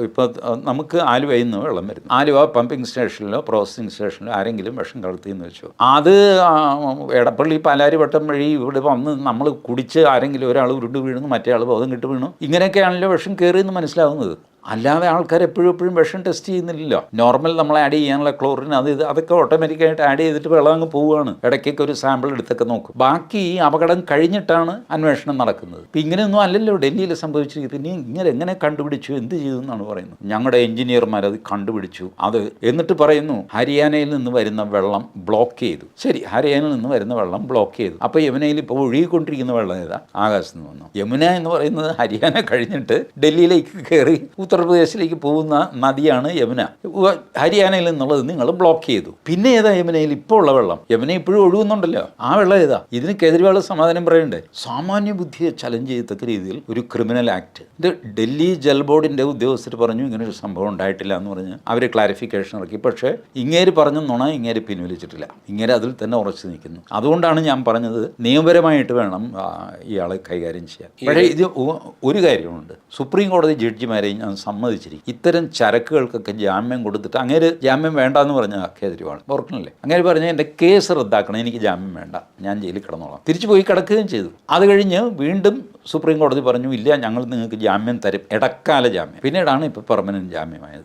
ഇപ്പോൾ നമുക്ക് ആലുവയിൽ നിന്ന് വെള്ളം വരുന്നു. ആലുവ പമ്പിങ് സ്റ്റേഷനിലോ പ്രോസസ്സിംഗ് സ്റ്റേഷനിലോ ആരെങ്കിലും വിഷം കലർത്തിയെന്ന് വെച്ചു, അത് എടപ്പള്ളി പാലാരിവട്ടം വഴി ഇവിടെ വന്ന് നമ്മൾ കുടിച്ച് ആരെങ്കിലും ഒരാൾ ഉരുണ്ട് വീഴുന്നു, മറ്റേ ആൾ ബോധം കിട്ടു വീണു, ഇങ്ങനെയൊക്കെയാണല്ലോ വിഷം കയറിയെന്ന് മനസ്സിലാവുന്നത്. അല്ലാതെ ആൾക്കാർ എപ്പോഴും വിഷം ടെസ്റ്റ് ചെയ്യുന്നില്ലല്ലോ. നോർമൽ നമ്മൾ ആഡ് ചെയ്യാനുള്ള ക്ലോറിൻ അതൊക്കെ ഓട്ടോമാറ്റിക്കായിട്ട് ആഡ് ചെയ്തിട്ട് വെള്ളം അങ്ങ് പോവുകയാണ്. ഇടയ്ക്കൊക്കെ ഒരു സാമ്പിൾ എടുത്തൊക്കെ നോക്കും. ബാക്കി അപകടം കഴിഞ്ഞിട്ടാണ് അന്വേഷണം നടക്കുന്നത്. ഇപ്പം ഇങ്ങനെയൊന്നും അല്ലല്ലോ ഡൽഹിയിൽ സംഭവിച്ചിരിക്കുന്നത്. ഇനി ഇങ്ങനെ എങ്ങനെ കണ്ടുപിടിച്ചു, എന്ത് ചെയ്തു എന്നാണ് പറയുന്നത്. ഞങ്ങളുടെ എഞ്ചിനീയർമാർ അത് കണ്ടുപിടിച്ചു. എന്നിട്ട് പറയുന്നു ഹരിയാനയിൽ നിന്ന് വരുന്ന വെള്ളം ബ്ലോക്ക് ചെയ്തു. ശരി, ഹരിയാനയിൽ നിന്ന് വരുന്ന വെള്ളം ബ്ലോക്ക് ചെയ്തു. അപ്പോൾ യമുനയിൽ ഇപ്പോൾ ഒഴുകിക്കൊണ്ടിരിക്കുന്ന വെള്ളം ഏതാ? ആകാശത്ത് നിന്ന് വന്നു. യമുന എന്ന് പറയുന്നത് ഹരിയാന കഴിഞ്ഞിട്ട് ഡൽഹിയിലേക്ക് കയറി ഉത്തർപ്രദേശിലേക്ക് പോകുന്ന നദിയാണ് യമുന. ഹരിയാനയിൽ നിന്നുള്ളത് നിങ്ങൾ ബ്ലോക്ക് ചെയ്തു. പിന്നെ ഏതാ യമുനയിൽ ഇപ്പോൾ ഉള്ള വെള്ളം? യമുന ഇപ്പോഴും ഒഴുകുന്നുണ്ടല്ലോ, ആ വെള്ളം ഏതാ? ഇതിന് കേജ്രിവാൾ സമാധാനം പറയണ്ടേ? സാമാന്യ ബുദ്ധിയെ ചലഞ്ച് ചെയ്യത്തക്ക രീതിയിൽ ഒരു ക്രിമിനൽ ആക്ട്. ഇത് ഡൽഹി ജൽ ബോർഡിൻ്റെ ഉദ്യോഗസ്ഥർ പറഞ്ഞു ഇങ്ങനെ ഒരു സംഭവം ഉണ്ടായിട്ടില്ല എന്ന് പറഞ്ഞ് അവർ ക്ലാരിഫിക്കേഷൻ ഇറക്കി. പക്ഷേ ഇങ്ങേര് പറഞ്ഞെന്നാണ് ഇങ്ങേര് പിൻവലിച്ചിട്ടില്ല. ഇങ്ങേര് അതിൽ തന്നെ ഉറച്ചു നിൽക്കുന്നു. അതുകൊണ്ടാണ് ഞാൻ പറഞ്ഞത് നിയമപരമായിട്ട് വേണം ഇയാളെ കൈകാര്യം ചെയ്യാൻ. പക്ഷേ ഇത് ഒരു കാര്യമുണ്ട്, സുപ്രീം കോടതി ജഡ്ജിമാരെയും ഞാൻ സമ്മതിച്ചിരിക്കും. ഇത്തരം ചരക്കുകൾക്കൊക്കെ ജാമ്യം കൊടുത്തിട്ട് അങ്ങേര് ജാമ്യം വേണ്ടെന്ന് പറഞ്ഞ കേജ്രിവാൾ ഓർക്കണല്ലേ, അങ്ങേര് പറഞ്ഞ എൻ്റെ കേസ് റദ്ദാക്കണം, എനിക്ക് ജാമ്യം വേണ്ട, ഞാൻ ജയിലിൽ കിടന്നോളാം. തിരിച്ചു പോയി കിടക്കുകയും ചെയ്തു. അത് കഴിഞ്ഞ് വീണ്ടും സുപ്രീം കോടതി പറഞ്ഞു ഇല്ല, ഞങ്ങൾ നിങ്ങൾക്ക് ജാമ്യം തരും, ഇടക്കാല ജാമ്യം. പിന്നീടാണ് ഇപ്പോൾ പെർമനൻറ്റ് ജാമ്യമായത്.